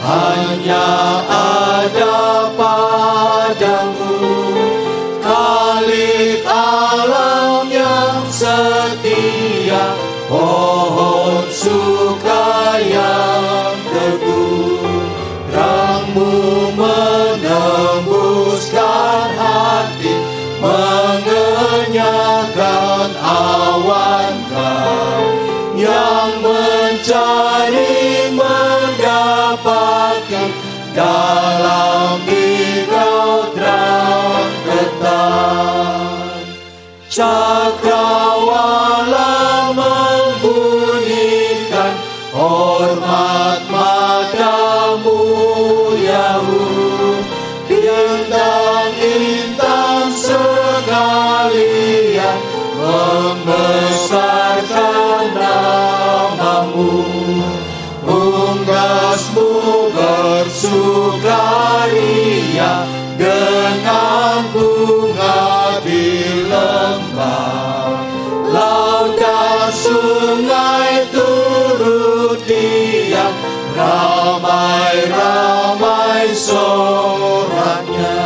hanya ada padamu. Khalik alam yang setia, pohon suka yang teguh, terangmu menembuskan hati, mengenyangkan awan gelap. Yang mencari mendapatkan, dalam Engkau terang terang. Cakrawala membunyikan, hormat matamu Yahud. Bintang-bintang sekalian membesarkan namamu. Unggasmu bersukaria dengan bunga di lembah. Laut dan sungai turut diam, ramai-ramai soraknya.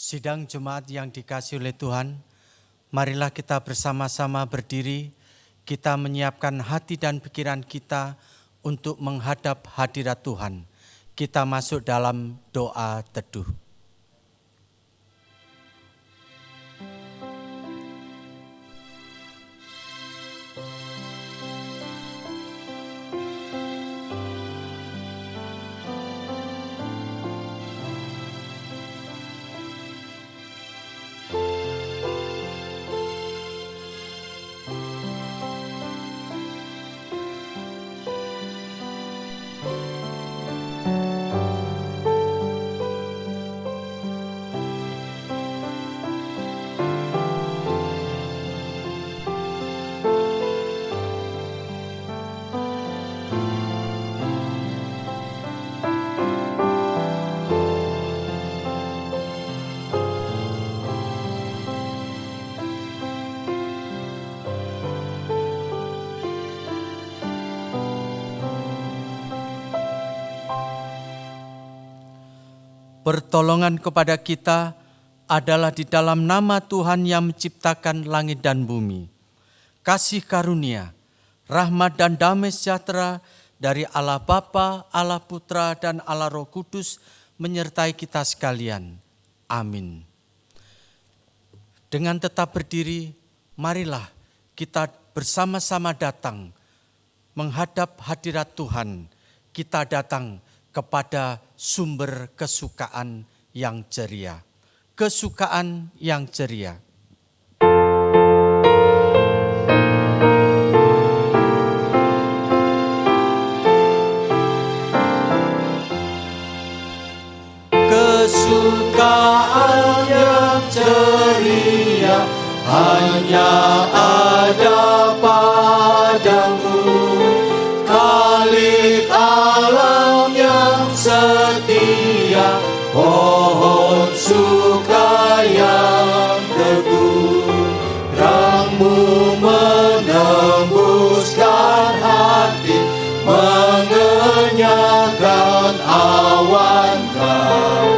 Sidang Jemaat yang dikasihi oleh Tuhan, marilah kita bersama-sama berdiri, kita menyiapkan hati dan pikiran kita untuk menghadap hadirat Tuhan. Kita masuk dalam doa teduh. Pertolongan kepada kita adalah di dalam nama Tuhan yang menciptakan langit dan bumi. Kasih karunia, rahmat dan damai sejahtera dari Allah Bapa, Allah Putra, dan Allah Roh Kudus menyertai kita sekalian. Amin. Dengan tetap berdiri, marilah kita bersama-sama datang menghadap hadirat Tuhan. Kita datang kepada sumber kesukaan yang ceria. Kesukaan yang ceria. Kesukaan yang ceria hanya ada padamu. Khalik alam yang setia, pohon suka yang teguh, terangmu menembuskan hati, mengenyangkan awan gelap.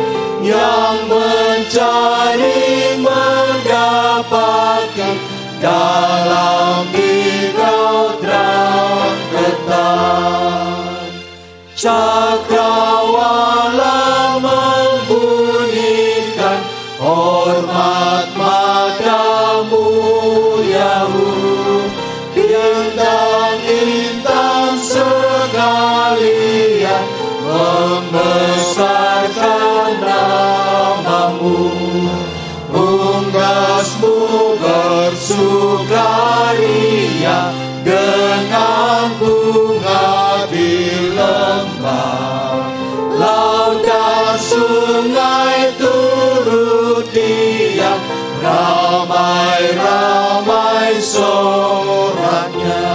Yang mencari mendapatkan, dalam Engkau terang terang. Cakrawala membunyikan, hormat matamu Yahud. Bintang-bintang sekalian membesarkan namamu. Unggasmu bersukaria dengan bunga di lembah. Laut dan sungai turut diam, ramai-ramai soraknya.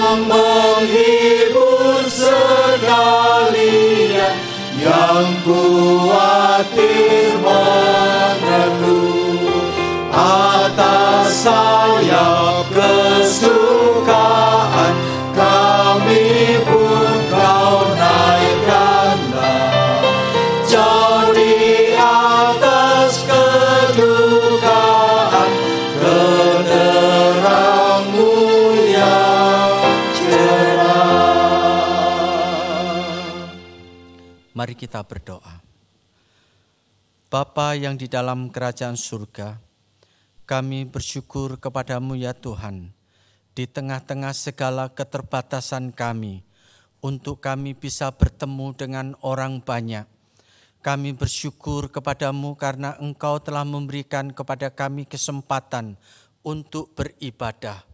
yang menghibur sekalian, yang khawatir mengeluh. Atas sayap kesukaan kami pun Kau naikkanlah, jauh di atas kedukaan, ke terang-Mu yang cerah. Mari kita berdoa. Bapa yang di dalam kerajaan surga, kami bersyukur kepada-Mu ya Tuhan, di tengah-tengah segala keterbatasan kami, untuk kami bisa bertemu dengan orang banyak. Kami bersyukur kepada-Mu karena Engkau telah memberikan kepada kami kesempatan untuk beribadah.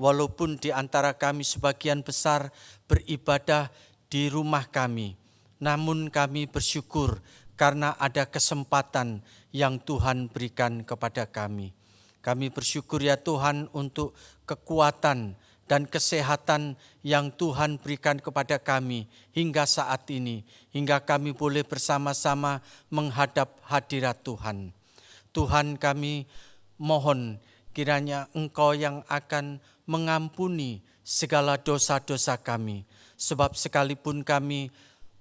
Walaupun di antara kami sebagian besar beribadah di rumah kami, namun kami bersyukur karena ada kesempatan yang Tuhan berikan kepada kami. Kami bersyukur ya Tuhan untuk kekuatan dan kesehatan yang Tuhan berikan kepada kami hingga saat ini, hingga kami boleh bersama-sama menghadap hadirat Tuhan. Tuhan, kami mohon kiranya Engkau yang akan mengampuni segala dosa-dosa kami, sebab sekalipun kami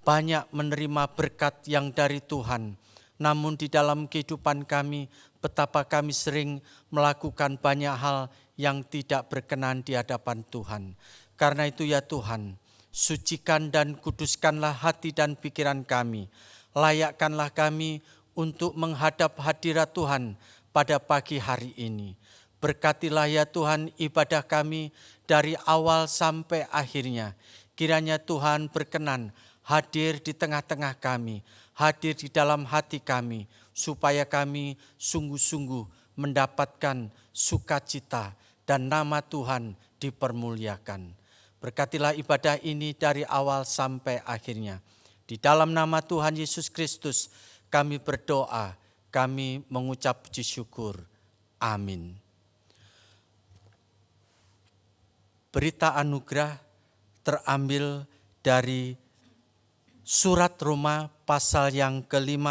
banyak menerima berkat yang dari Tuhan, namun di dalam kehidupan kami, betapa kami sering melakukan banyak hal yang tidak berkenan di hadapan Tuhan. Karena itu ya Tuhan, sucikan dan kuduskanlah hati dan pikiran kami. Layakkanlah kami untuk menghadap hadirat Tuhan pada pagi hari ini. Berkatilah ya Tuhan ibadah kami dari awal sampai akhirnya. Kiranya Tuhan berkenan hadir di tengah-tengah kami, hadir di dalam hati kami, supaya kami sungguh-sungguh mendapatkan sukacita dan nama Tuhan dipermuliakan. Berkatilah ibadah ini dari awal sampai akhirnya. Di dalam nama Tuhan Yesus Kristus kami berdoa, kami mengucap puji syukur. Amin. Berita anugerah terambil dari Surat Roma pasal yang ke-5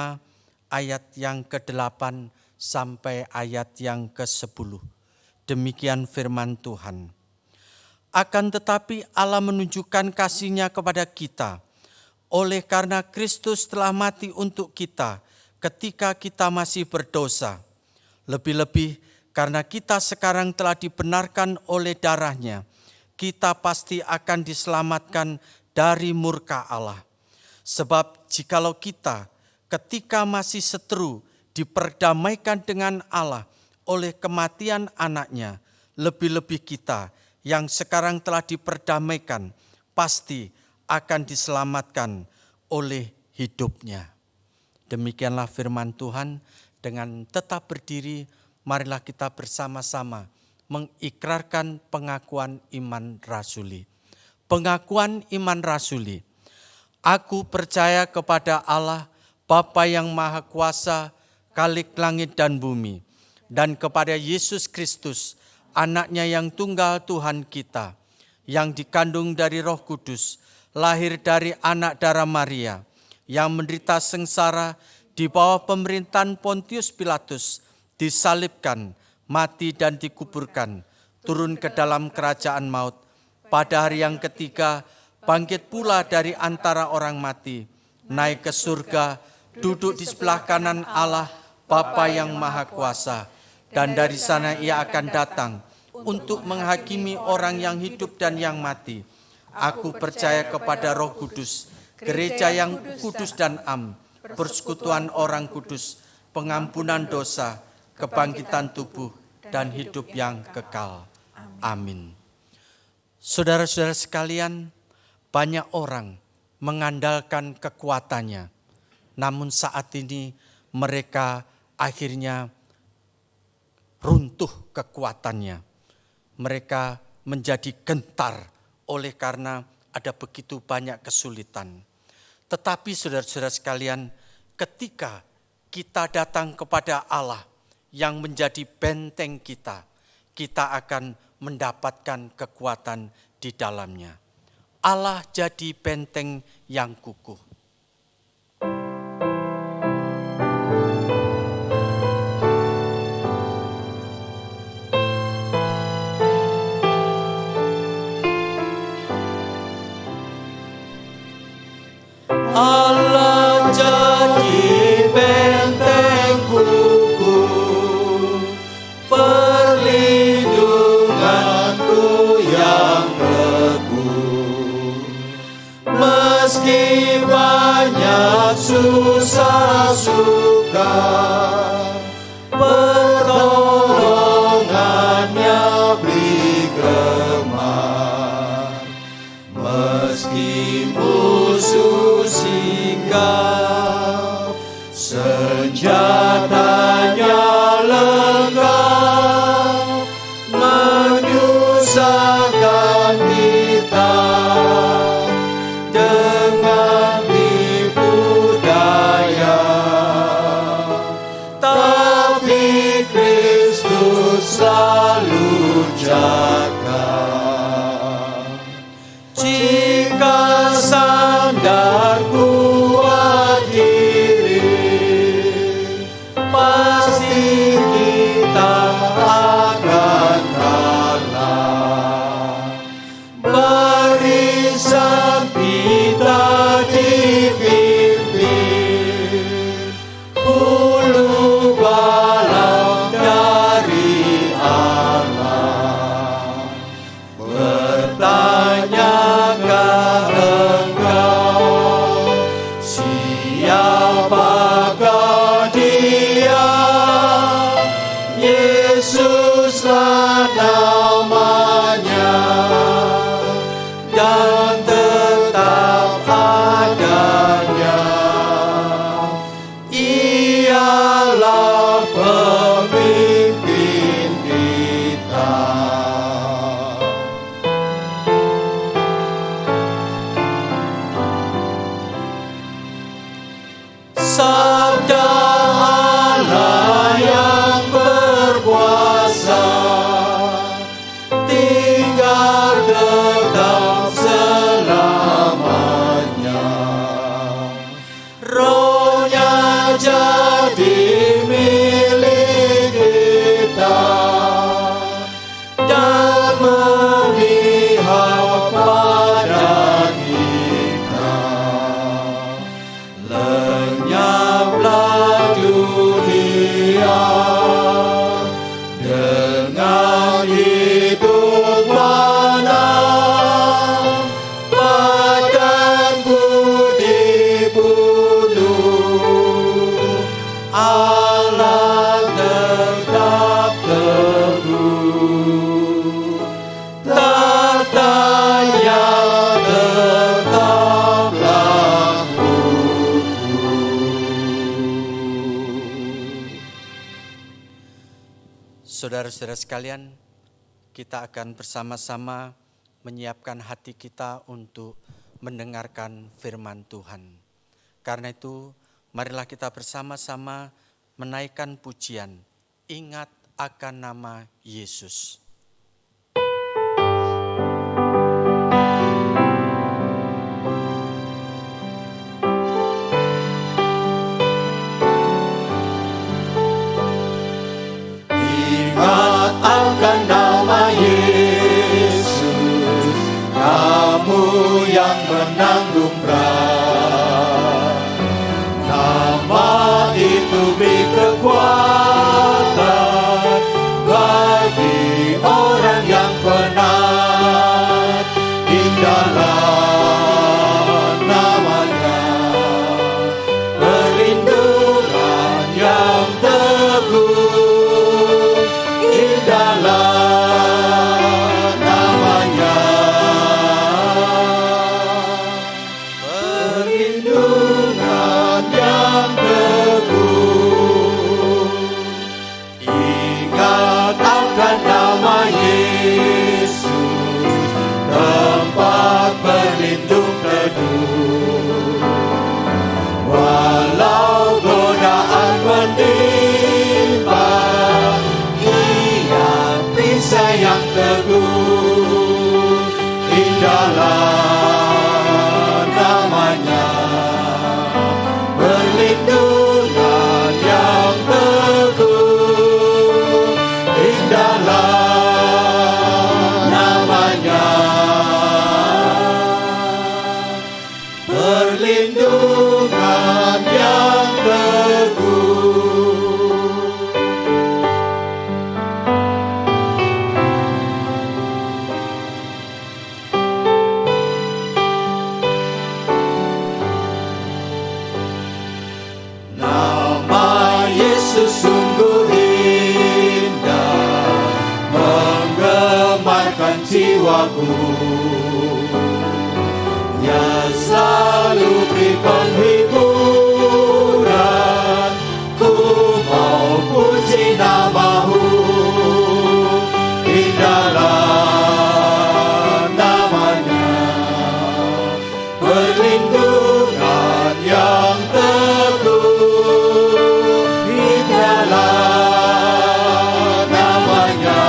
ayat yang ke-8 sampai ayat yang ke-10. Demikian firman Tuhan. Akan tetapi Allah menunjukkan kasih-Nya kepada kita, oleh karena Kristus telah mati untuk kita ketika kita masih berdosa. Lebih-lebih karena kita sekarang telah dibenarkan oleh darah-Nya, kita pasti akan diselamatkan dari murka Allah. Sebab jikalau kita ketika masih seteru diperdamaikan dengan Allah oleh kematian anaknya, lebih-lebih kita yang sekarang telah diperdamaikan pasti akan diselamatkan oleh hidupnya. Demikianlah firman Tuhan. Dengan tetap berdiri, marilah kita bersama-sama mengikrarkan pengakuan iman rasuli. Pengakuan iman rasuli. Aku percaya kepada Allah, Bapa yang Maha Kuasa, Khalik langit dan bumi, dan kepada Yesus Kristus, Anak-Nya yang tunggal Tuhan kita, yang dikandung dari Roh Kudus, lahir dari anak darah Maria, yang menderita sengsara di bawah pemerintahan Pontius Pilatus, disalibkan, mati dan dikuburkan, turun ke dalam kerajaan maut, pada hari yang ketiga bangkit pula dari antara orang mati, naik ke surga, duduk di sebelah kanan Allah, Bapa yang Maha Kuasa, dan dari sana Ia akan datang untuk menghakimi orang yang hidup dan yang mati. Aku percaya kepada Roh Kudus, gereja yang kudus dan am, persekutuan orang kudus, pengampunan dosa, kebangkitan tubuh, dan hidup yang kekal. Amin. Saudara-saudara sekalian, banyak orang mengandalkan kekuatannya, namun saat ini mereka akhirnya runtuh kekuatannya. Mereka menjadi gentar oleh karena ada begitu banyak kesulitan. Tetapi saudara-saudara sekalian, ketika kita datang kepada Allah yang menjadi benteng kita, kita akan mendapatkan kekuatan di dalamnya. Allah jadi benteng yang kukuh. Allah jadi benteng kukuh, perlindunganku yang teguh. Meski banyak susah suka, pertolongannya beri gemar. Meski musuh singgah, senjatanya lengkap, menyusahkan kita dengan tipu daya. Tapi Kristus selalu jaga. Jika sandar kuat diri, pasti kita akan kalah. Barisan kita dipimpin, ulu balang dari Allah. Bertanyakah engkau, siapakah Dia? Yesuslah namanya, dan tetap adanya. Ialah pemimpin kita. Sabda Allah yang berkuasa, tinggal tetap selamanya. Roh-Nya jadi milik kita, dan memihak pada kita. Lenyaplah dunia dengan hidup fana, badanku dibunuh, Allah tetap teguh. Tatanya tetaplah Saudara-saudara sekalian, kita akan bersama-sama menyiapkan hati kita untuk mendengarkan firman Tuhan. Karena itu, marilah kita bersama-sama menaikkan pujian, ingat akan nama Yesus. Ingat akan nama Yesus, kamu yang menanggung berat. Nama itu beri kekuatan bagi jiwaku. Dia selalu beri penghiburan, ku mau puji nama-Mu. Indahlah namanya, perlindungan yang teguh. Indahlah namanya,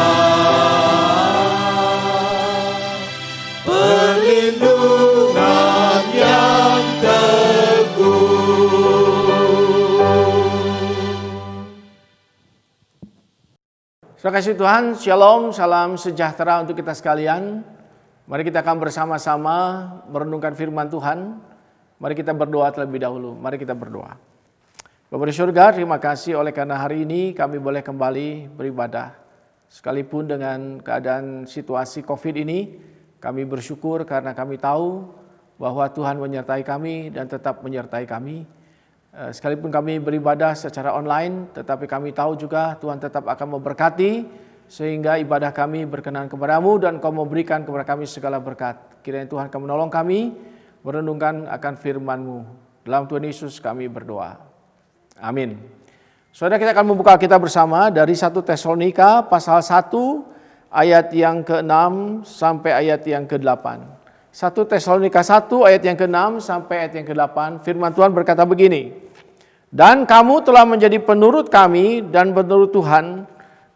perlindungan yang teguh. Terima kasih Tuhan, Shalom, salam sejahtera untuk kita sekalian. Mari kita akan bersama-sama merenungkan firman Tuhan. Mari kita berdoa terlebih dahulu. Mari kita berdoa. Bapa di surga, terima kasih oleh karena hari ini kami boleh kembali beribadah. Sekalipun dengan keadaan situasi COVID ini, kami bersyukur karena kami tahu bahwa Tuhan menyertai kami dan tetap menyertai kami. Sekalipun kami beribadah secara online, tetapi kami tahu juga Tuhan tetap akan memberkati, sehingga ibadah kami berkenan kepada-Mu dan Kau memberikan kepada kami segala berkat. Kiranya Tuhan akan menolong kami merenungkan akan firman-Mu. Dalam Tuhan Yesus kami berdoa. Amin. Saudara, kita akan membuka Alkitab bersama dari 1 Tesalonika pasal 1 ayat yang ke-6 sampai ayat yang ke-8. 1 Tesalonika 1 ayat yang ke-6 sampai ayat yang ke-8, firman Tuhan berkata begini. Dan kamu telah menjadi penurut kami dan penurut Tuhan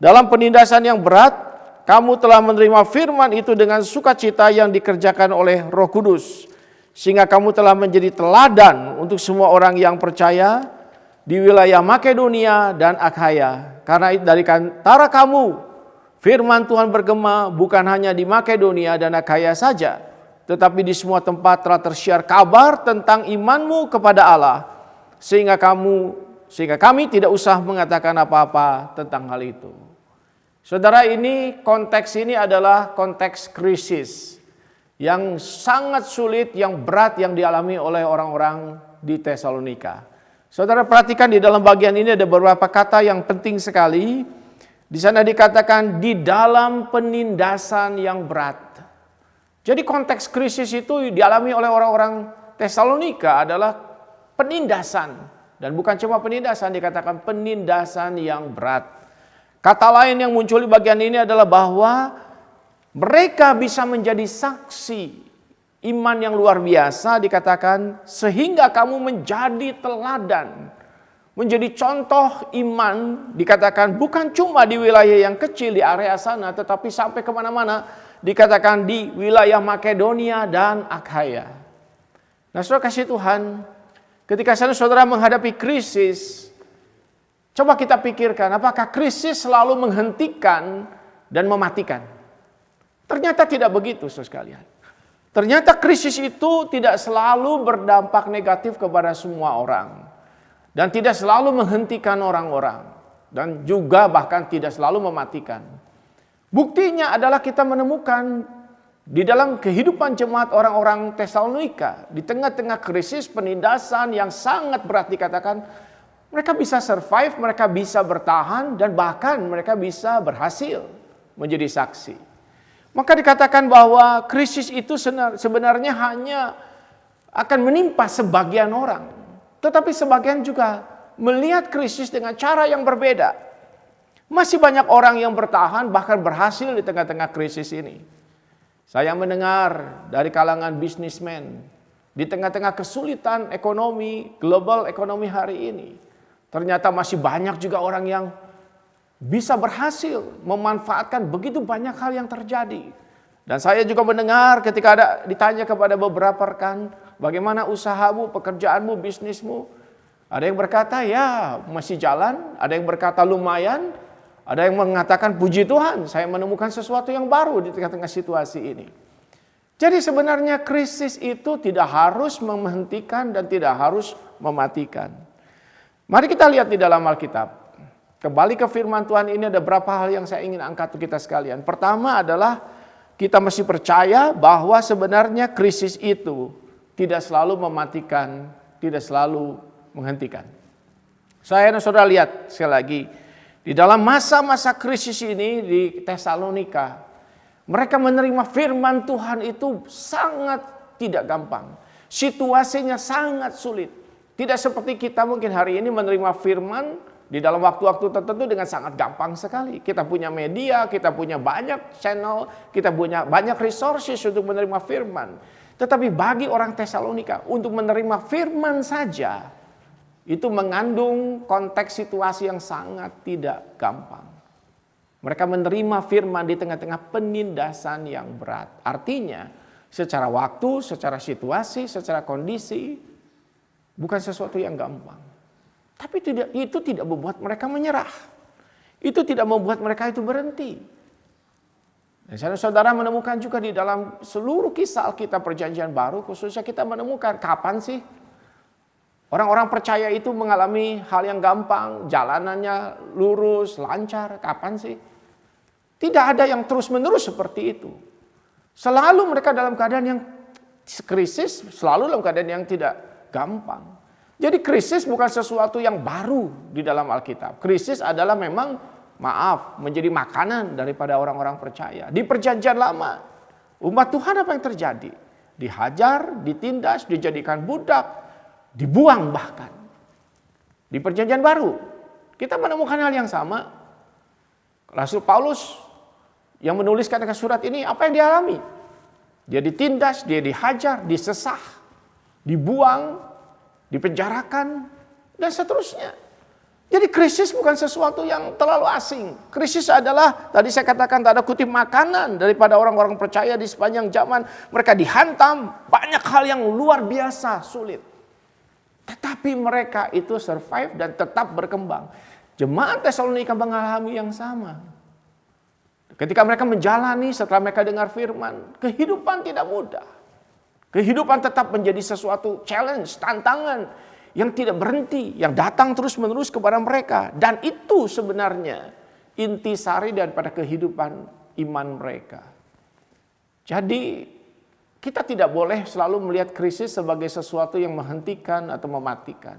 dalam penindasan yang berat. Kamu telah menerima firman itu dengan sukacita yang dikerjakan oleh Roh Kudus, sehingga kamu telah menjadi teladan untuk semua orang yang percaya di wilayah Makedonia dan Akhaya. Karena dari antara kamu firman Tuhan bergema bukan hanya di Makedonia dan Akhaya saja, tetapi di semua tempat telah tersiar kabar tentang imanmu kepada Allah, sehingga kami tidak usah mengatakan apa-apa tentang hal itu. Saudara, konteks ini adalah konteks krisis yang sangat sulit, yang berat yang dialami oleh orang-orang di Tesalonika. Saudara perhatikan di dalam bagian ini ada beberapa kata yang penting sekali. Di sana dikatakan di dalam penindasan yang berat. Jadi konteks krisis itu dialami oleh orang-orang Tesalonika adalah penindasan. Dan bukan cuma penindasan, dikatakan penindasan yang berat. Kata lain yang muncul di bagian ini adalah bahwa mereka bisa menjadi saksi iman yang luar biasa, dikatakan sehingga kamu menjadi teladan. Menjadi contoh iman, dikatakan bukan cuma di wilayah yang kecil di area sana, tetapi sampai kemana-mana. Dikatakan di wilayah Makedonia dan Akhaya. Nah, saudara kasih Tuhan, ketika saudara menghadapi krisis, coba kita pikirkan apakah krisis selalu menghentikan dan mematikan? Ternyata tidak begitu, saudara sekalian. Ternyata krisis itu tidak selalu berdampak negatif kepada semua orang. Dan tidak selalu menghentikan orang-orang. Dan juga bahkan tidak selalu mematikan. Buktinya adalah kita menemukan di dalam kehidupan jemaat orang-orang Tesalonika, di tengah-tengah krisis penindasan yang sangat berat dikatakan, mereka bisa survive, mereka bisa bertahan, dan bahkan mereka bisa berhasil menjadi saksi. Maka dikatakan bahwa krisis itu sebenarnya hanya akan menimpa sebagian orang. Tetapi sebagian juga melihat krisis dengan cara yang berbeda. Masih banyak orang yang bertahan bahkan berhasil di tengah-tengah krisis ini. Saya mendengar dari kalangan bisnismen di tengah-tengah kesulitan ekonomi, global ekonomi hari ini. Ternyata masih banyak juga orang yang bisa berhasil memanfaatkan begitu banyak hal yang terjadi. Dan saya juga mendengar ketika ditanya kepada beberapa rekan, bagaimana usahamu, pekerjaanmu, bisnismu? Ada yang berkata ya masih jalan, ada yang berkata lumayan, ada yang mengatakan puji Tuhan, saya menemukan sesuatu yang baru di tengah-tengah situasi ini. Jadi sebenarnya krisis itu tidak harus menghentikan dan tidak harus mematikan. Mari kita lihat di dalam Alkitab. Kembali ke firman Tuhan ini ada beberapa hal yang saya ingin angkat untuk kita sekalian. Pertama adalah kita mesti percaya bahwa sebenarnya krisis itu tidak selalu mematikan, tidak selalu menghentikan. Saya dan saudara lihat sekali lagi. Di dalam masa-masa krisis ini di Tesalonika, Mereka menerima firman Tuhan itu sangat tidak gampang. Situasinya sangat sulit. Tidak seperti kita mungkin hari ini menerima firman di dalam waktu-waktu tertentu dengan sangat gampang sekali. Kita punya media, kita punya banyak channel, kita punya banyak resources untuk menerima firman. Tetapi bagi orang Tesalonika untuk menerima firman saja itu mengandung konteks situasi yang sangat tidak gampang. Mereka menerima firman di tengah-tengah penindasan yang berat. Artinya secara waktu, secara situasi, secara kondisi bukan sesuatu yang gampang. Tapi itu tidak membuat mereka menyerah. Itu tidak membuat mereka itu berhenti. Dan saudara menemukan juga di dalam seluruh kisah Alkitab Perjanjian Baru, khususnya kita menemukan kapan sih orang-orang percaya itu mengalami hal yang gampang, jalanannya lurus, lancar, kapan sih? Tidak ada yang terus-menerus seperti itu. Selalu mereka dalam keadaan yang krisis, selalu dalam keadaan yang tidak gampang. Jadi krisis bukan sesuatu yang baru di dalam Alkitab. Krisis adalah memang menjadi makanan daripada orang-orang percaya. Di Perjanjian Lama, umat Tuhan apa yang terjadi? Dihajar, ditindas, dijadikan budak, dibuang bahkan. Di Perjanjian Baru, kita menemukan hal yang sama. Rasul Paulus yang menuliskan surat ini, apa yang dialami? Dia ditindas, dia dihajar, disesah, dibuang, dipenjarakan, dan seterusnya. Jadi krisis bukan sesuatu yang terlalu asing. Krisis adalah, tadi saya katakan tanda kutip makanan daripada orang-orang percaya di sepanjang zaman. Mereka dihantam, banyak hal yang luar biasa sulit. Tetapi mereka itu survive dan tetap berkembang. Jemaat Tesalonika mengalami yang sama. Ketika mereka menjalani setelah mereka dengar firman, kehidupan tidak mudah. Kehidupan tetap menjadi sesuatu challenge, tantangan yang tidak berhenti, yang datang terus-menerus kepada mereka. Dan itu sebenarnya intisari daripada kehidupan iman mereka. Jadi kita tidak boleh selalu melihat krisis sebagai sesuatu yang menghentikan atau mematikan.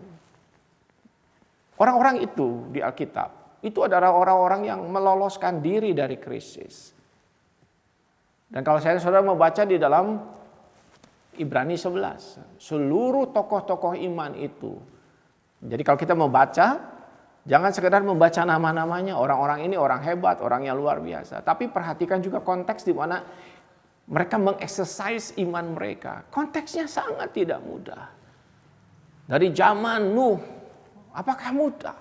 Orang-orang itu di Alkitab, itu adalah orang-orang yang meloloskan diri dari krisis. Dan kalau saudara membaca di dalam Ibrani 11, seluruh tokoh-tokoh iman itu. Jadi kalau kita membaca, jangan sekedar membaca nama-namanya, orang-orang ini orang hebat, orang yang luar biasa. Tapi perhatikan juga konteks di mana mereka mengeksersis iman mereka. Konteksnya sangat tidak mudah. Dari zaman Nuh, apakah mudah?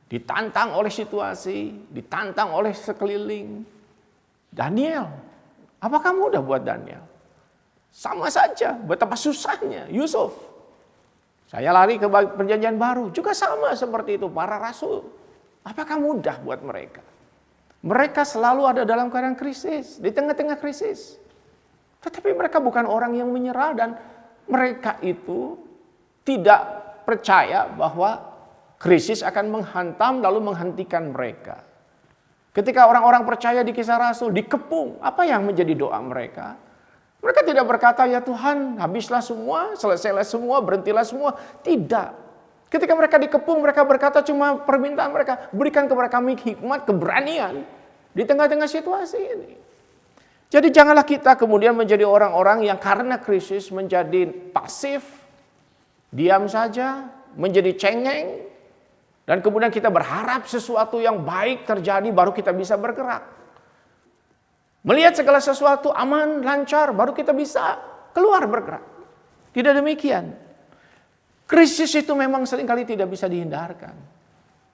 Ditantang oleh situasi, ditantang oleh sekeliling. Daniel, apakah mudah buat Daniel? Sama saja, betapa susahnya. Yusuf, saya lari ke Perjanjian Baru, juga sama seperti itu. Para rasul, apakah mudah buat mereka? Mereka selalu ada dalam keadaan krisis, di tengah-tengah krisis. Tetapi mereka bukan orang yang menyerah dan mereka itu tidak percaya bahwa krisis akan menghantam lalu menghentikan mereka. Ketika orang-orang percaya di Kisah Rasul dikepung, apa yang menjadi doa mereka? Mereka tidak berkata, ya Tuhan habislah semua, selesailah semua, berhentilah semua. Tidak. Ketika mereka dikepung, mereka berkata cuma permintaan mereka, berikan kepada kami hikmat, keberanian di tengah-tengah situasi ini. Jadi janganlah kita kemudian menjadi orang-orang yang karena krisis menjadi pasif, diam saja, menjadi cengeng, dan kemudian kita berharap sesuatu yang baik terjadi baru kita bisa bergerak. Melihat segala sesuatu aman, lancar, baru kita bisa keluar bergerak. Tidak demikian. Krisis itu memang seringkali tidak bisa dihindarkan.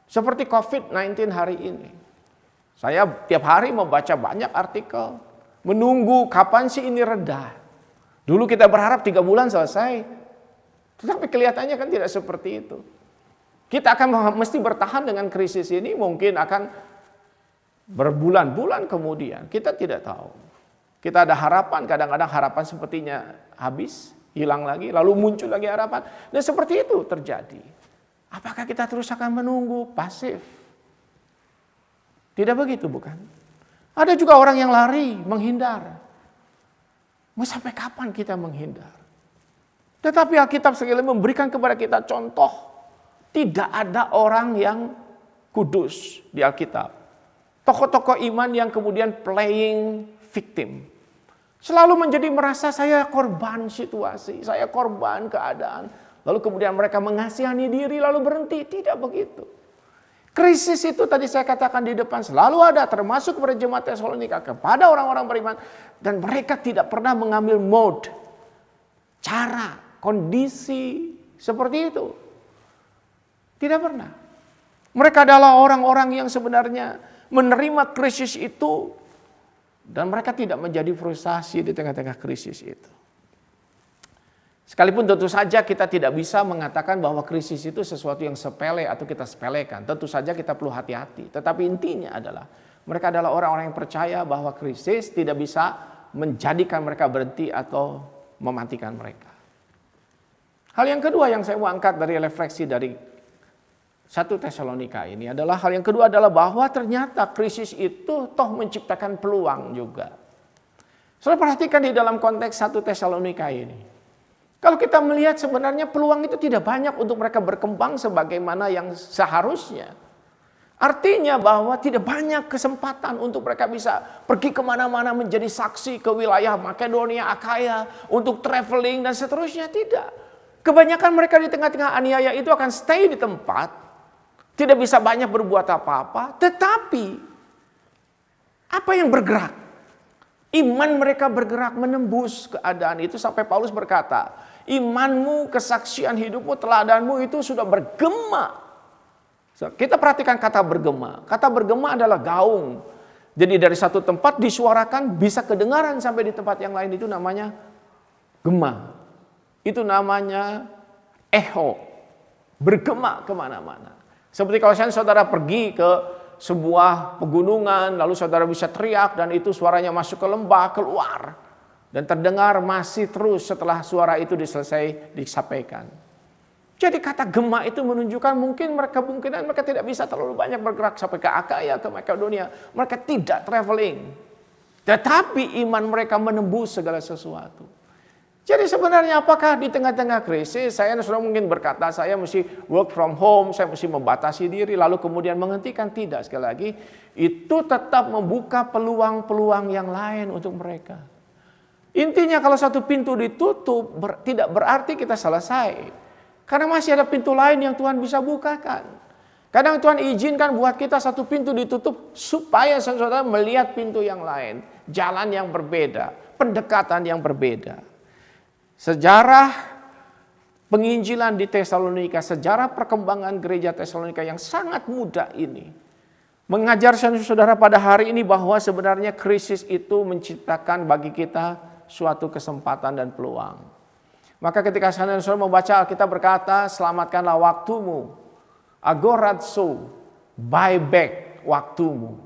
Seperti COVID-19 hari ini. Saya tiap hari membaca banyak artikel. Menunggu kapan sih ini reda. Dulu kita berharap 3 bulan selesai. Tetapi kelihatannya kan tidak seperti itu. Kita akan mesti bertahan dengan krisis ini, mungkin akan berbulan-bulan kemudian. Kita tidak tahu. Kita ada harapan, kadang-kadang harapan sepertinya habis, hilang lagi, lalu muncul lagi harapan. Dan seperti itu terjadi. Apakah kita terus akan menunggu, pasif? Tidak begitu, bukan? Ada juga orang yang lari, menghindar. Mau sampai kapan kita menghindar? Tetapi Alkitab sekali memberikan kepada kita contoh. Tidak ada orang yang kudus di Alkitab. Tokoh-tokoh iman yang kemudian playing victim. Selalu menjadi merasa saya korban situasi, saya korban keadaan. Lalu kemudian mereka mengasihani diri lalu berhenti. Tidak begitu. Krisis itu tadi saya katakan di depan selalu ada, termasuk pada jemaat Tesalonika, kepada orang-orang beriman. Dan mereka tidak pernah mengambil mode, cara, kondisi seperti itu. Tidak pernah. Mereka adalah orang-orang yang sebenarnya menerima krisis itu. Dan mereka tidak menjadi frustasi di tengah-tengah krisis itu. Sekalipun tentu saja kita tidak bisa mengatakan bahwa krisis itu sesuatu yang sepele atau kita sepelekan. Tentu saja kita perlu hati-hati. Tetapi intinya adalah mereka adalah orang-orang yang percaya bahwa krisis tidak bisa menjadikan mereka berhenti atau mematikan mereka. Hal yang kedua yang saya mau angkat dari refleksi dari 1 Tesalonika ini adalah hal yang kedua adalah bahwa ternyata krisis itu toh menciptakan peluang juga. Saudara perhatikan di dalam konteks 1 Tesalonika ini. Kalau kita melihat sebenarnya peluang itu tidak banyak untuk mereka berkembang sebagaimana yang seharusnya. Artinya bahwa tidak banyak kesempatan untuk mereka bisa pergi kemana-mana menjadi saksi ke wilayah Makedonia, Akaya, untuk traveling dan seterusnya. Tidak. Kebanyakan mereka di tengah-tengah aniaya itu akan stay di tempat. Tidak bisa banyak berbuat apa-apa, tetapi apa yang bergerak? Iman mereka bergerak menembus keadaan itu sampai Paulus berkata, imanmu, kesaksian hidupmu, teladanmu itu sudah bergema. Kita perhatikan kata bergema. Kata bergema adalah gaung. Jadi dari satu tempat disuarakan bisa kedengaran sampai di tempat yang lain, itu namanya gema. Itu namanya echo. Bergema kemana-mana. Seperti kalau saudara pergi ke sebuah pegunungan, lalu saudara bisa teriak dan itu suaranya masuk ke lembah, keluar. Dan terdengar masih terus setelah suara itu disampaikan. Jadi kata gema itu menunjukkan mungkin mereka tidak bisa terlalu banyak bergerak sampai ke Akaya, ke Makedonia. Mereka tidak traveling. Tetapi iman mereka menembus segala sesuatu. Jadi sebenarnya apakah di tengah-tengah krisis saya sudah mungkin berkata saya mesti work from home, saya mesti membatasi diri lalu kemudian menghentikan? Tidak, sekali lagi itu tetap membuka peluang-peluang yang lain untuk mereka. Intinya kalau satu pintu ditutup tidak berarti kita selesai. Karena masih ada pintu lain yang Tuhan bisa bukakan. Kadang Tuhan izinkan buat kita satu pintu ditutup supaya saudara melihat pintu yang lain, jalan yang berbeda, pendekatan yang berbeda. Sejarah penginjilan di Tesalonika, sejarah perkembangan gereja Tesalonika yang sangat muda ini mengajar saudara pada hari ini bahwa sebenarnya krisis itu menciptakan bagi kita suatu kesempatan dan peluang. Maka ketika saudara membaca Alkitab berkata, selamatkanlah waktumu, agorazo, buy back waktumu.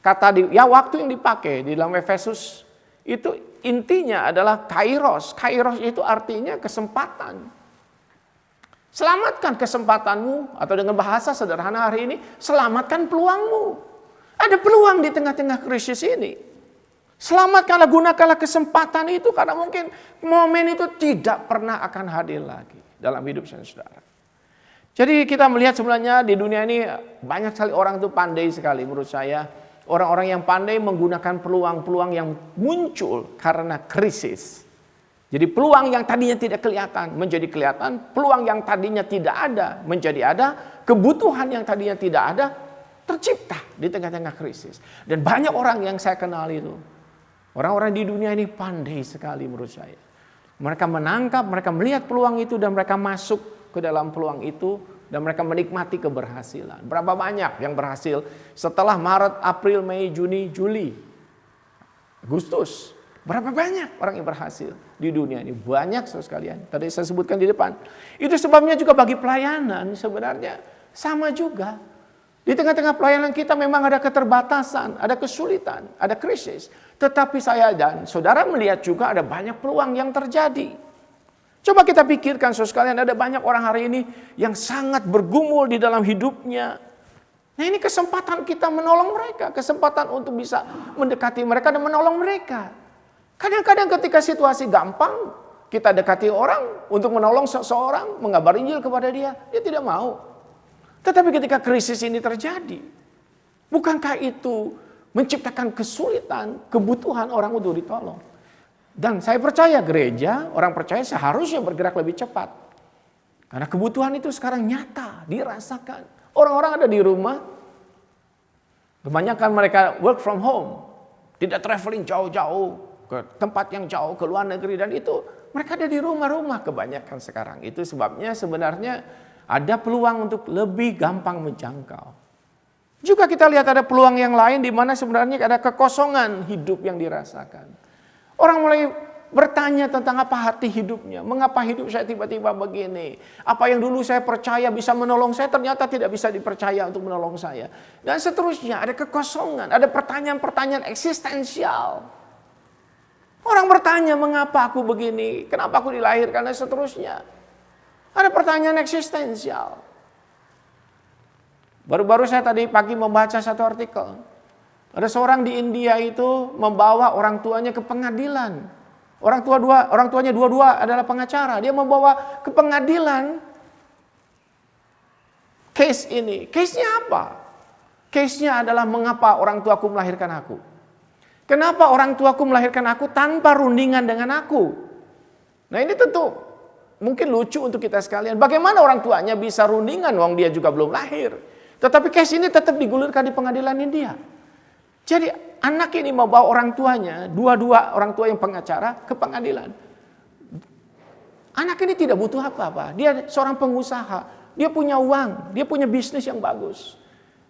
Waktu yang dipakai di dalam Efesus itu intinya adalah kairos. Kairos itu artinya kesempatan. Selamatkan kesempatanmu, atau dengan bahasa sederhana hari ini, selamatkan peluangmu. Ada peluang di tengah-tengah krisis ini. Selamatkanlah, gunakanlah kesempatan itu, karena mungkin momen itu tidak pernah akan hadir lagi dalam hidup saudara. Jadi kita melihat sebenarnya di dunia ini banyak sekali orang itu pandai sekali menurut saya. Orang-orang yang pandai menggunakan peluang-peluang yang muncul karena krisis. Jadi peluang yang tadinya tidak kelihatan menjadi kelihatan, peluang yang tadinya tidak ada menjadi ada, kebutuhan yang tadinya tidak ada tercipta di tengah-tengah krisis. Dan banyak orang yang saya kenal itu, orang-orang di dunia ini pandai sekali menurut saya. Mereka menangkap, mereka melihat peluang itu dan mereka masuk ke dalam peluang itu. Dan mereka menikmati keberhasilan. Berapa banyak yang berhasil setelah Maret, April, Mei, Juni, Juli, Agustus. Berapa banyak orang yang berhasil di dunia ini. Banyak sekalian. Tadi saya sebutkan di depan. Itu sebabnya juga bagi pelayanan sebenarnya sama juga. Di tengah-tengah pelayanan kita memang ada keterbatasan, ada kesulitan, ada krisis. Tetapi saya dan saudara melihat juga ada banyak peluang yang terjadi. Coba kita pikirkan saudara sekalian, ada banyak orang hari ini yang sangat bergumul di dalam hidupnya. Nah ini kesempatan kita menolong mereka, kesempatan untuk bisa mendekati mereka dan menolong mereka. Kadang-kadang ketika situasi gampang, kita dekati orang untuk menolong seseorang, mengabar Injil kepada dia tidak mau. Tetapi ketika krisis ini terjadi, bukankah itu menciptakan kesulitan, kebutuhan orang untuk ditolong. Dan saya percaya gereja, orang percaya seharusnya bergerak lebih cepat. Karena kebutuhan itu sekarang nyata, dirasakan. Orang-orang ada di rumah, kebanyakan mereka work from home. Tidak traveling jauh-jauh ke tempat yang jauh, ke luar negeri. Dan itu mereka ada di rumah-rumah kebanyakan sekarang. Itu sebabnya sebenarnya ada peluang untuk lebih gampang menjangkau. Juga kita lihat ada peluang yang lain di mana sebenarnya ada kekosongan hidup yang dirasakan. Orang mulai bertanya tentang apa hati hidupnya. Mengapa hidup saya tiba-tiba begini? Apa yang dulu saya percaya bisa menolong saya ternyata tidak bisa dipercaya untuk menolong saya. Dan seterusnya ada kekosongan, ada pertanyaan-pertanyaan eksistensial. Orang bertanya mengapa aku begini? Kenapa aku dilahirkan dan seterusnya. Ada pertanyaan eksistensial. Baru-baru saya tadi pagi membaca satu artikel. Ada seorang di India itu membawa orang tuanya ke pengadilan. Orang tuanya dua-dua adalah pengacara. Dia membawa ke pengadilan case ini. Case-nya apa? Case-nya adalah mengapa orang tuaku melahirkan aku. Kenapa orang tuaku melahirkan aku tanpa rundingan dengan aku? Nah ini tentu mungkin lucu untuk kita sekalian. Bagaimana orang tuanya bisa rundingan wong dia juga belum lahir. Tetapi case ini tetap digulirkan di pengadilan India. Jadi anak ini membawa orang tuanya, dua-dua orang tua yang pengacara ke pengadilan. Anak ini tidak butuh apa-apa. Dia seorang pengusaha, dia punya uang, dia punya bisnis yang bagus.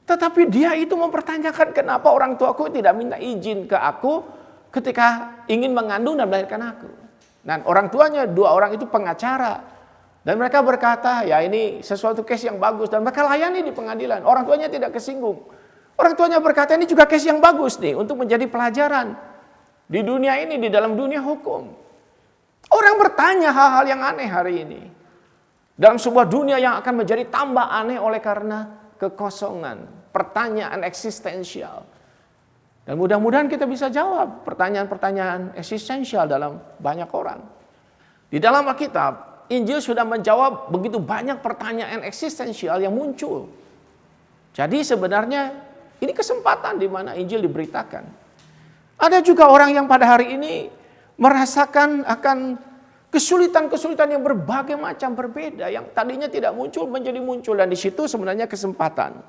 Tetapi dia itu mempertanyakan kenapa orang tuaku tidak minta izin ke aku ketika ingin mengandung dan melahirkan aku. Dan orang tuanya, dua orang itu pengacara. Dan mereka berkata, ya ini sesuatu case yang bagus. Dan mereka layani di pengadilan. Orang tuanya tidak kesinggung. Orang tuanya berkata, ini juga case yang bagus nih. Untuk menjadi pelajaran. Di dunia ini, di dalam dunia hukum. Orang bertanya hal-hal yang aneh hari ini. Dalam sebuah dunia yang akan menjadi tambah aneh oleh karena kekosongan. Pertanyaan eksistensial. Dan mudah-mudahan kita bisa jawab pertanyaan-pertanyaan eksistensial dalam banyak orang. Di dalam Alkitab, Injil sudah menjawab begitu banyak pertanyaan eksistensial yang muncul. Jadi sebenarnya ini kesempatan di mana Injil diberitakan. Ada juga orang yang pada hari ini merasakan akan kesulitan-kesulitan yang berbagai macam berbeda. Yang tadinya tidak muncul menjadi muncul. Dan di situ sebenarnya kesempatan.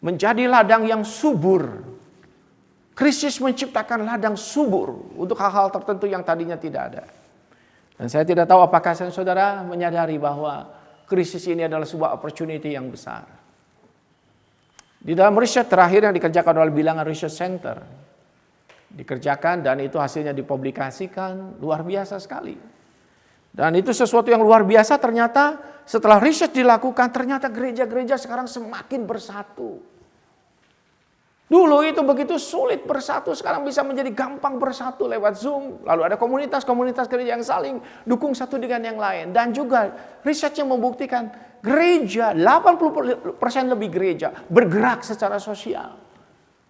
Menjadi ladang yang subur. Krisis menciptakan ladang subur untuk hal-hal tertentu yang tadinya tidak ada. Dan saya tidak tahu apakah saudara menyadari bahwa krisis ini adalah sebuah opportunity yang besar. Di dalam riset terakhir yang dikerjakan oleh Bilangan Research Center, dikerjakan dan itu hasilnya dipublikasikan, luar biasa sekali. Dan itu sesuatu yang luar biasa ternyata setelah riset dilakukan, ternyata gereja-gereja sekarang semakin bersatu. Dulu itu begitu sulit bersatu, sekarang bisa menjadi gampang bersatu lewat Zoom. Lalu ada komunitas-komunitas gereja yang saling dukung satu dengan yang lain. Dan juga risetnya membuktikan gereja, 80% lebih gereja bergerak secara sosial.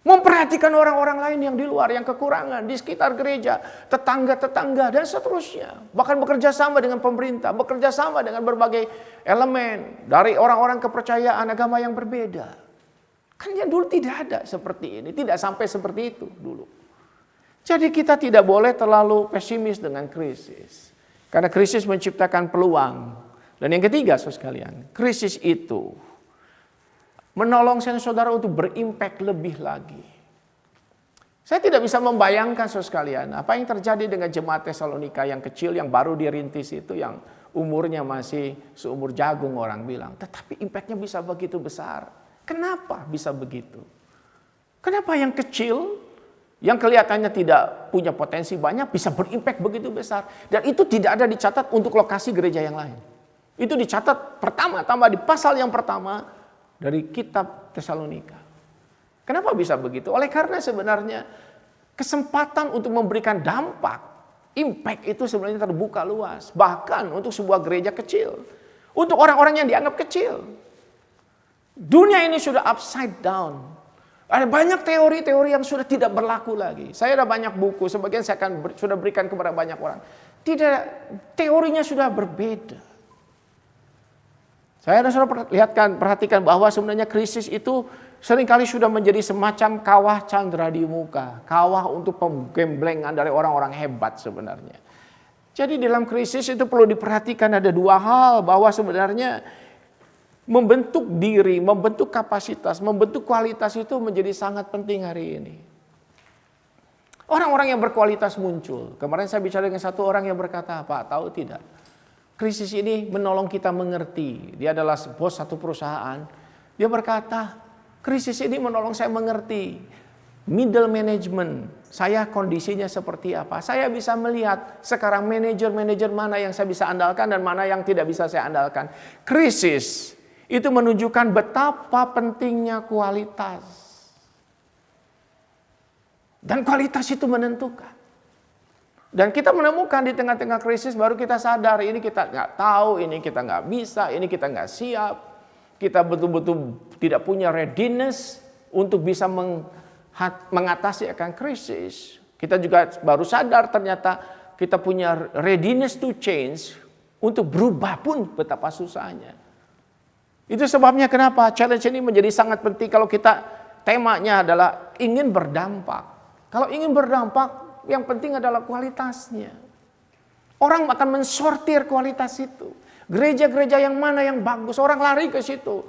Memperhatikan orang-orang lain yang di luar, yang kekurangan di sekitar gereja, tetangga-tetangga dan seterusnya. Bahkan bekerja sama dengan pemerintah, bekerja sama dengan berbagai elemen dari orang-orang kepercayaan agama yang berbeda. Kan yang dulu tidak ada seperti ini, tidak sampai seperti itu dulu. Jadi kita tidak boleh terlalu pesimis dengan krisis. Karena krisis menciptakan peluang. Dan yang ketiga, saudara sekalian, krisis itu menolong saudara untuk berimpact lebih lagi. Saya tidak bisa membayangkan saudara sekalian, apa yang terjadi dengan jemaat Tesalonika yang kecil, yang baru dirintis itu, yang umurnya masih seumur jagung orang bilang. Tetapi impactnya bisa begitu besar. Kenapa bisa begitu? Kenapa yang kecil, yang kelihatannya tidak punya potensi banyak, bisa berimpact begitu besar? Dan itu tidak ada dicatat untuk lokasi gereja yang lain. Itu dicatat pertama-tama di pasal yang pertama dari kitab Tesalonika. Kenapa bisa begitu? Oleh karena sebenarnya kesempatan untuk memberikan dampak, impact itu sebenarnya terbuka luas. Bahkan untuk sebuah gereja kecil. Untuk orang-orang yang dianggap kecil. Dunia ini sudah upside down. Ada banyak teori-teori yang sudah tidak berlaku lagi. Saya ada banyak buku, sebagian saya akan sudah berikan kepada banyak orang. Tidak, teorinya sudah berbeda. Saya dan saudara perhatikan bahwa sebenarnya krisis itu seringkali sudah menjadi semacam kawah candra di muka. Kawah untuk penggemblengan dari orang-orang hebat sebenarnya. Jadi dalam krisis itu perlu diperhatikan ada dua hal. Bahwa sebenarnya membentuk diri, membentuk kapasitas, membentuk kualitas itu menjadi sangat penting hari ini. Orang-orang yang berkualitas muncul. Kemarin saya bicara dengan satu orang yang berkata, Pak, tahu tidak? Krisis ini menolong kita mengerti. Dia adalah bos satu perusahaan. Dia berkata, krisis ini menolong saya mengerti. Middle management, saya kondisinya seperti apa. Saya bisa melihat sekarang manajer-manajer mana yang saya bisa andalkan dan mana yang tidak bisa saya andalkan. Krisis itu menunjukkan betapa pentingnya kualitas. Dan kualitas itu menentukan. Dan kita menemukan di tengah-tengah krisis baru kita sadar ini kita nggak tahu, ini kita nggak bisa, ini kita nggak siap. Kita betul-betul tidak punya readiness untuk bisa mengatasi akan krisis. Kita juga baru sadar ternyata kita punya readiness to change untuk berubah pun betapa susahnya. Itu sebabnya kenapa challenge ini menjadi sangat penting kalau kita temanya adalah ingin berdampak. Kalau ingin berdampak, yang penting adalah kualitasnya. Orang akan mensortir kualitas itu. Gereja-gereja yang mana yang bagus, orang lari ke situ.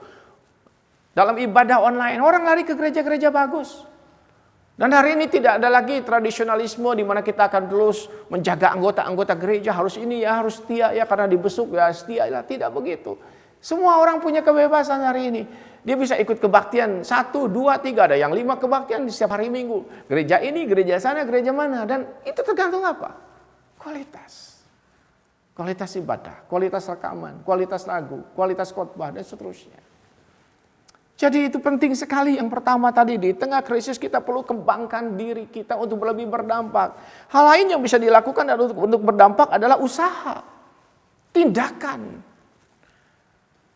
Dalam ibadah online, orang lari ke gereja-gereja bagus. Dan hari ini tidak ada lagi tradisionalisme di mana kita akan terus menjaga anggota-anggota gereja. Harus ini ya, harus setia ya, karena dibesuk ya setia ya. Tidak begitu. Semua orang punya kebebasan hari ini. Dia bisa ikut kebaktian 1, 2, 3. Ada yang 5 kebaktian di setiap hari Minggu. Gereja ini, gereja sana, gereja mana. Dan itu tergantung apa? Kualitas. Kualitas ibadah, kualitas rekaman, kualitas lagu, kualitas khotbah, dan seterusnya. Jadi itu penting sekali. Yang pertama tadi, di tengah krisis kita perlu kembangkan diri kita untuk lebih berdampak. Hal lain yang bisa dilakukan untuk berdampak adalah usaha. Tindakan.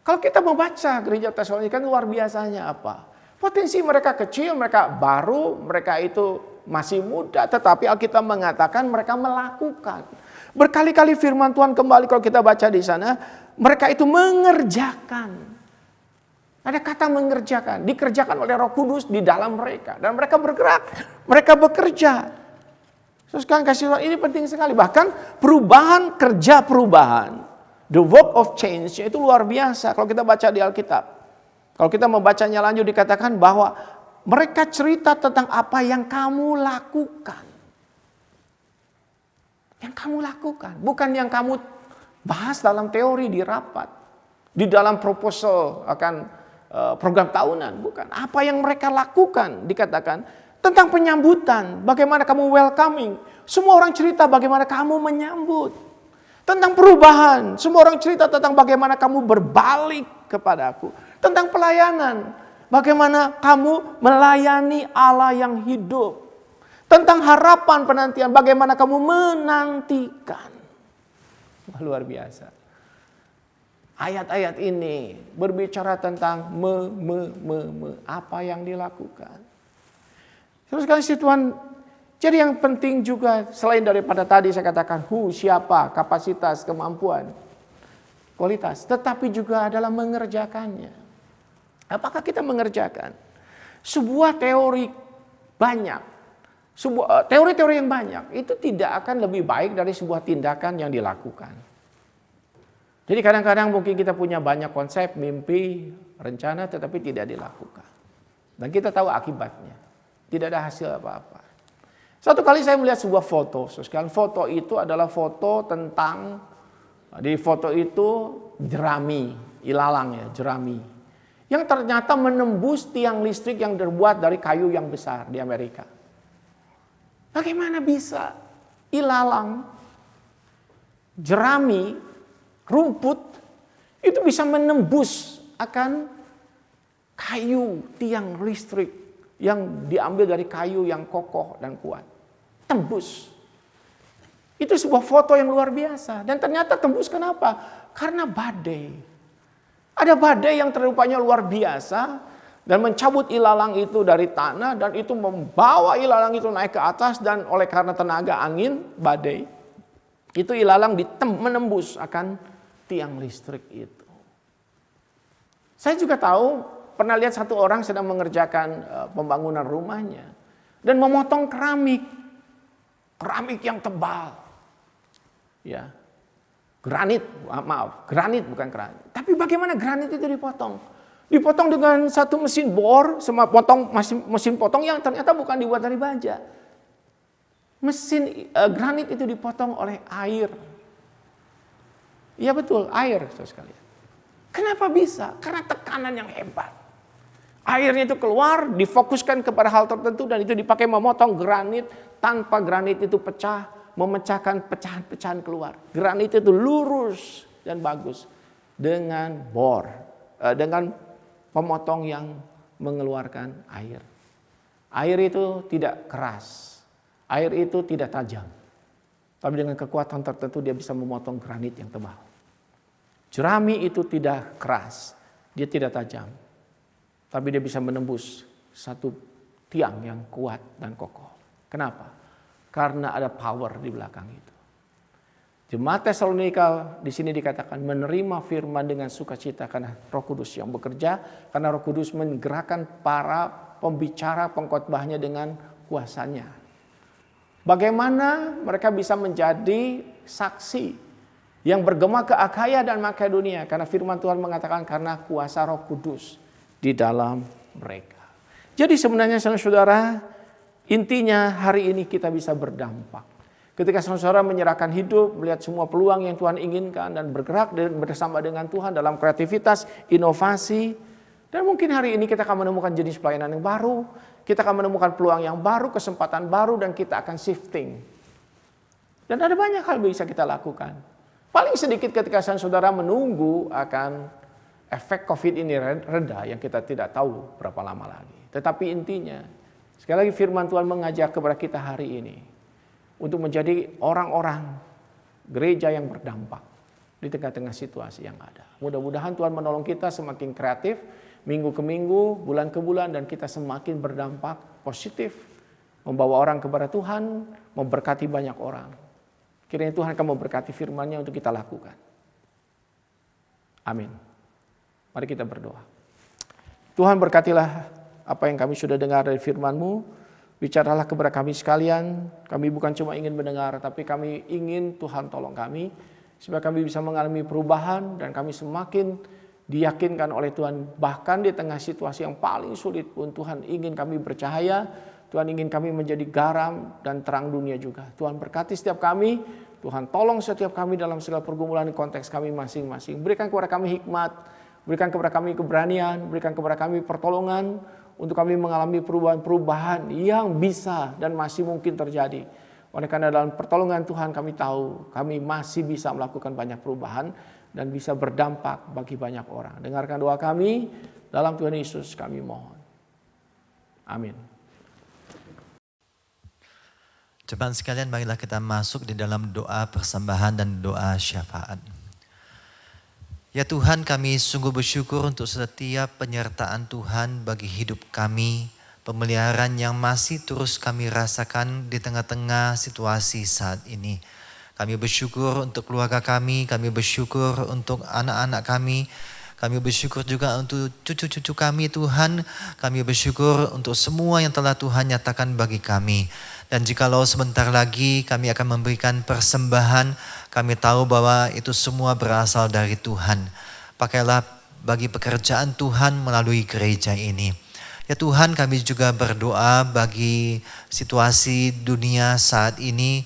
Kalau kita membaca gereja Tesalonika luar biasanya apa? Potensi mereka kecil, mereka baru, mereka itu masih muda. Tetapi Alkitab mengatakan mereka melakukan. Berkali-kali firman Tuhan kembali kalau kita baca di sana. Mereka itu mengerjakan. Ada kata mengerjakan. Dikerjakan oleh Roh Kudus di dalam mereka. Dan mereka bergerak. Mereka bekerja. Terus kan kasih ini penting sekali. Bahkan perubahan, kerja perubahan. The work of change itu luar biasa kalau kita baca di Alkitab. Kalau kita membacanya lanjut dikatakan bahwa mereka cerita tentang apa yang kamu lakukan. Yang kamu lakukan. Bukan yang kamu bahas dalam teori di rapat. Di dalam proposal akan program tahunan. Bukan. Apa yang mereka lakukan dikatakan. Tentang penyambutan. Bagaimana kamu welcoming. Semua orang cerita bagaimana kamu menyambut. Tentang perubahan. Semua orang cerita tentang bagaimana kamu berbalik kepadaku. Tentang pelayanan. Bagaimana kamu melayani Allah yang hidup. Tentang harapan penantian. Bagaimana kamu menantikan. Wah, luar biasa. Ayat-ayat ini berbicara tentang apa yang dilakukan. Terus kasih Tuhan. Jadi yang penting juga selain daripada tadi saya katakan siapa, kapasitas, kemampuan, kualitas. Tetapi juga adalah mengerjakannya. Apakah kita mengerjakan? Sebuah teori banyak. Teori-teori yang banyak itu tidak akan lebih baik dari sebuah tindakan yang dilakukan. Jadi kadang-kadang mungkin kita punya banyak konsep, mimpi, rencana tetapi tidak dilakukan. Dan kita tahu akibatnya. Tidak ada hasil apa-apa. Satu kali saya melihat sebuah foto. Sekarang foto itu adalah foto tentang, di foto itu jerami, ilalang ya, jerami. Yang ternyata menembus tiang listrik yang terbuat dari kayu yang besar di Amerika. Bagaimana bisa ilalang, jerami, rumput, itu bisa menembus akan kayu tiang listrik yang diambil dari kayu yang kokoh dan kuat. Tembus. Itu sebuah foto yang luar biasa. Dan ternyata tembus kenapa? Karena badai. Ada badai yang terupanya luar biasa. Dan mencabut ilalang itu dari tanah. Dan itu membawa ilalang itu naik ke atas. Dan oleh karena tenaga angin, badai. Itu ilalang menembus akan tiang listrik itu. Saya juga tahu, pernah lihat satu orang sedang mengerjakan pembangunan rumahnya dan memotong keramik yang tebal. Ya. Granit bukan keramik. Tapi bagaimana granit itu dipotong? Dipotong dengan satu mesin bor, sama mesin potong yang ternyata bukan dibuat dari baja. Granit itu dipotong oleh air. Iya betul, air, saudara sekalian. Kenapa bisa? Karena tekanan yang hebat. Airnya itu keluar, difokuskan kepada hal tertentu dan itu dipakai memotong granit tanpa granit itu pecah, memecahkan pecahan-pecahan keluar. Granit itu lurus dan bagus dengan dengan pemotong yang mengeluarkan air. Air itu tidak keras, air itu tidak tajam. Tapi dengan kekuatan tertentu dia bisa memotong granit yang tebal. Jerami itu tidak keras, dia tidak tajam. Tapi dia bisa menembus satu tiang yang kuat dan kokoh. Kenapa? Karena ada power di belakang itu. Jemaat Tesalonika di sini dikatakan menerima firman dengan sukacita karena Roh Kudus yang bekerja, karena Roh Kudus menggerakkan para pembicara pengkhotbahnya dengan kuasanya. Bagaimana mereka bisa menjadi saksi yang bergema ke Akhaya dan Makedonia karena firman Tuhan mengatakan karena kuasa Roh Kudus di dalam mereka. Jadi sebenarnya saudara, intinya hari ini kita bisa berdampak. Ketika saudara menyerahkan hidup, melihat semua peluang yang Tuhan inginkan dan bergerak bersama dengan Tuhan dalam kreativitas, inovasi. Dan mungkin hari ini kita akan menemukan jenis pelayanan yang baru, kita akan menemukan peluang yang baru, kesempatan baru, dan kita akan shifting. Dan ada banyak hal yang bisa kita lakukan. Paling sedikit ketika saudara menunggu akan efek COVID ini reda yang kita tidak tahu berapa lama lagi. Tetapi intinya, sekali lagi firman Tuhan mengajak kepada kita hari ini untuk menjadi orang-orang gereja yang berdampak di tengah-tengah situasi yang ada. Mudah-mudahan Tuhan menolong kita semakin kreatif, minggu ke minggu, bulan ke bulan, dan kita semakin berdampak positif, membawa orang kepada Tuhan, memberkati banyak orang. Kiranya Tuhan akan memberkati firman-Nya untuk kita lakukan. Amin. Mari kita berdoa. Tuhan berkatilah apa yang kami sudah dengar dari firman-Mu. Bicaralah kepada kami sekalian. Kami bukan cuma ingin mendengar, tapi kami ingin Tuhan tolong kami. Supaya kami bisa mengalami perubahan dan kami semakin diyakinkan oleh Tuhan. Bahkan di tengah situasi yang paling sulit pun Tuhan ingin kami bercahaya. Tuhan ingin kami menjadi garam dan terang dunia juga. Tuhan berkati setiap kami. Tuhan tolong setiap kami dalam segala pergumulan di konteks kami masing-masing. Berikan kepada kami hikmat. Berikan kepada kami keberanian. Berikan kepada kami pertolongan. Untuk kami mengalami perubahan-perubahan yang bisa dan masih mungkin terjadi. Oleh karena dalam pertolongan Tuhan kami tahu. Kami masih bisa melakukan banyak perubahan. Dan bisa berdampak bagi banyak orang. Dengarkan doa kami. Dalam Tuhan Yesus kami mohon. Amin. Jemaat sekalian, marilah kita masuk di dalam doa persembahan dan doa syafaat. Ya Tuhan, kami sungguh bersyukur untuk setiap penyertaan Tuhan bagi hidup kami, pemeliharaan yang masih terus kami rasakan di tengah-tengah situasi saat ini. Kami bersyukur untuk keluarga kami bersyukur untuk anak-anak kami bersyukur juga untuk cucu-cucu kami Tuhan, kami bersyukur untuk semua yang telah Tuhan nyatakan bagi kami. Dan jikalau sebentar lagi kami akan memberikan persembahan, kami tahu bahwa itu semua berasal dari Tuhan. Pakailah bagi pekerjaan Tuhan melalui gereja ini. Ya Tuhan, kami juga berdoa bagi situasi dunia saat ini,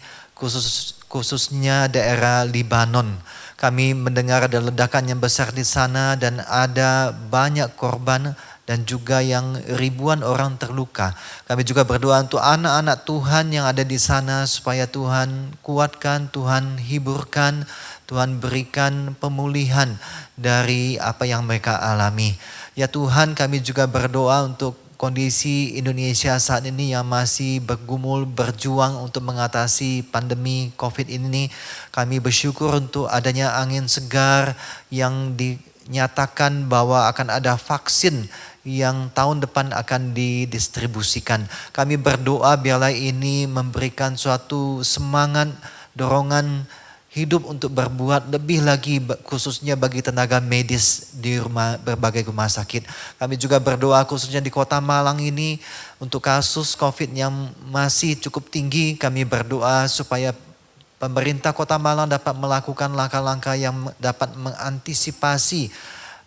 khususnya daerah Libanon. Kami mendengar ada ledakan yang besar di sana dan ada banyak korban dan juga yang ribuan orang terluka. Kami juga berdoa untuk anak-anak Tuhan yang ada di sana supaya Tuhan kuatkan, Tuhan hiburkan, Tuhan berikan pemulihan dari apa yang mereka alami. Ya Tuhan, kami juga berdoa untuk kondisi Indonesia saat ini yang masih bergumul, berjuang untuk mengatasi pandemi COVID ini. Kami bersyukur untuk adanya angin segar yang dinyatakan bahwa akan ada vaksin yang tahun depan akan didistribusikan. Kami berdoa biarlah ini memberikan suatu semangat, dorongan hidup untuk berbuat lebih lagi khususnya bagi tenaga medis di berbagai rumah sakit. Kami juga berdoa khususnya di Kota Malang ini untuk kasus COVID yang masih cukup tinggi. Kami berdoa supaya pemerintah Kota Malang dapat melakukan langkah-langkah yang dapat mengantisipasi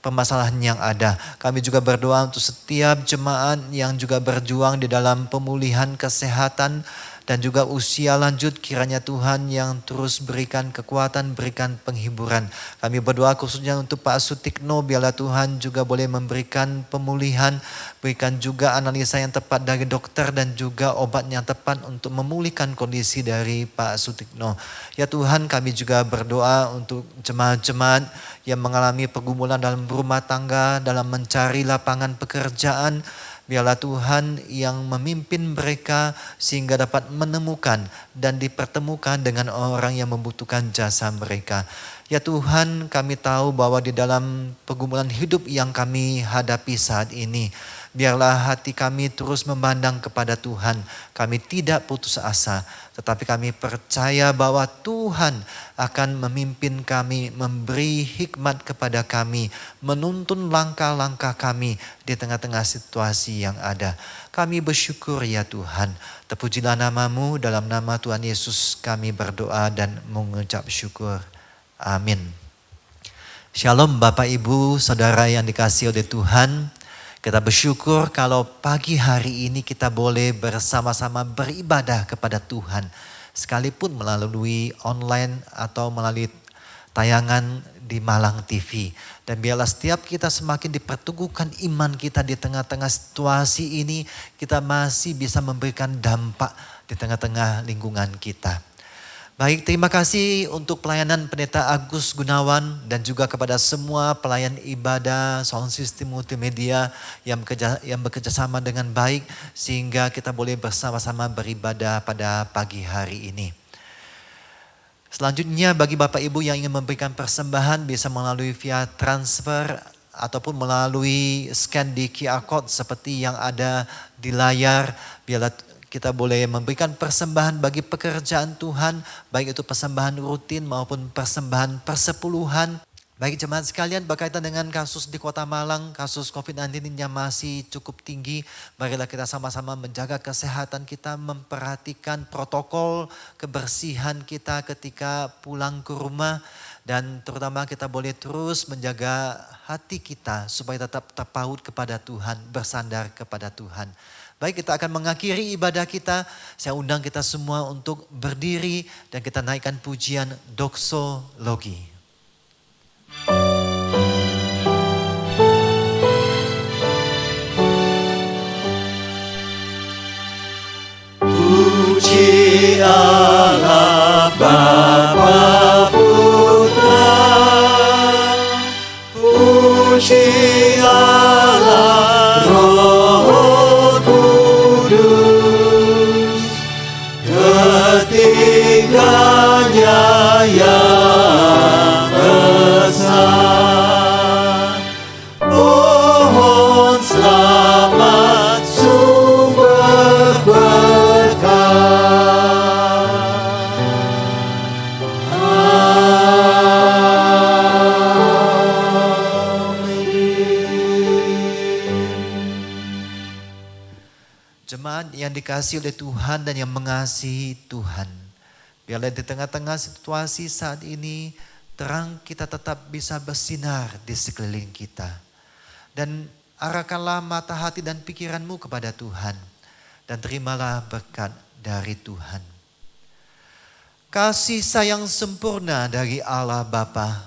permasalahan yang ada. Kami juga berdoa untuk setiap jemaat yang juga berjuang di dalam pemulihan kesehatan dan juga usia lanjut, kiranya Tuhan yang terus berikan kekuatan, berikan penghiburan. Kami berdoa khususnya untuk Pak Sutikno, biarlah Tuhan juga boleh memberikan pemulihan, berikan juga analisa yang tepat dari dokter dan juga obat yang tepat untuk memulihkan kondisi dari Pak Sutikno. Ya Tuhan, kami juga berdoa untuk jemaat-jemaat yang mengalami pergumulan dalam rumah tangga, dalam mencari lapangan pekerjaan. Biarlah Tuhan yang memimpin mereka sehingga dapat menemukan dan dipertemukan dengan orang yang membutuhkan jasa mereka. Ya Tuhan, kami tahu bahwa di dalam pergumulan hidup yang kami hadapi saat ini, biarlah hati kami terus memandang kepada Tuhan. Kami tidak putus asa, tetapi kami percaya bahwa Tuhan akan memimpin kami, memberi hikmat kepada kami, menuntun langkah-langkah kami di tengah-tengah situasi yang ada. Kami bersyukur ya Tuhan. Terpujilah nama-Mu, dalam nama Tuhan Yesus kami berdoa dan mengucap syukur. Amin. Shalom Bapak Ibu, Saudara yang dikasihi oleh Tuhan. Kita bersyukur kalau pagi hari ini kita boleh bersama-sama beribadah kepada Tuhan. Sekalipun melalui online atau melalui tayangan di Malang TV. Dan biarlah setiap kita semakin diperteguhkan iman kita di tengah-tengah situasi ini. Kita masih bisa memberikan dampak di tengah-tengah lingkungan kita. Baik, terima kasih untuk pelayanan Pendeta Agus Gunawan dan juga kepada semua pelayan ibadah sound system multimedia yang bekerja sama dengan baik sehingga kita boleh bersama-sama beribadah pada pagi hari ini. Selanjutnya bagi Bapak Ibu yang ingin memberikan persembahan bisa melalui via transfer ataupun melalui scan di QR Code seperti yang ada di layar. Biarlah kita boleh memberikan persembahan bagi pekerjaan Tuhan, baik itu persembahan rutin maupun persembahan persepuluhan. Baik jemaat sekalian, berkaitan dengan kasus di Kota Malang, kasus COVID-19 yang masih cukup tinggi. Marilah kita sama-sama menjaga kesehatan kita, memperhatikan protokol kebersihan kita ketika pulang ke rumah. Dan terutama kita boleh terus menjaga hati kita supaya tetap terpaut kepada Tuhan, bersandar kepada Tuhan. Baik, kita akan mengakhiri ibadah kita. Saya undang kita semua untuk berdiri dan kita naikkan pujian doksologi. Puji Allah Bapa Putra, puji Allah Roh Kudus, ketiganya yang besar. Pohon selamat sumber berkah. Jemaat yang dikasihi oleh Tuhan dan yang mengasihi Tuhan. Biarlah di tengah-tengah situasi saat ini, terang kita tetap bisa bersinar di sekeliling kita. Dan arahkanlah mata hati dan pikiranmu kepada Tuhan. Dan terimalah berkat dari Tuhan. Kasih sayang sempurna dari Allah Bapa,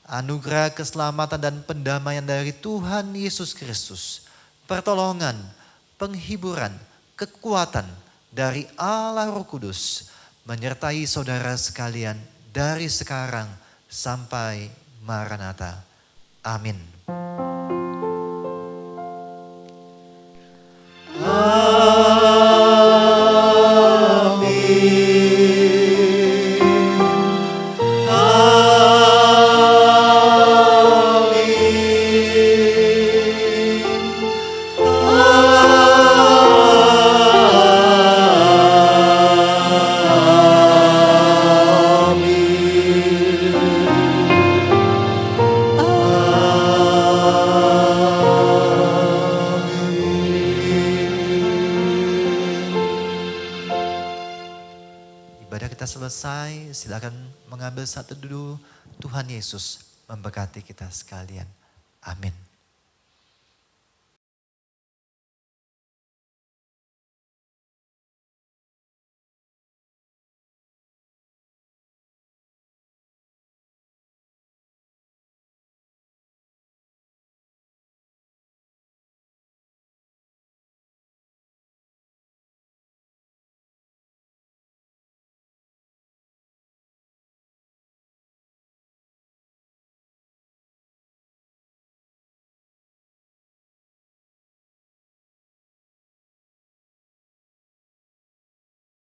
anugerah keselamatan dan pendamaian dari Tuhan Yesus Kristus, pertolongan, penghiburan, kekuatan dari Allah Roh Kudus menyertai saudara sekalian dari sekarang sampai Maranatha. Amin. kita selesai, silakan mengambil satu dulu. Tuhan Yesus memberkati kita sekalian. Amin.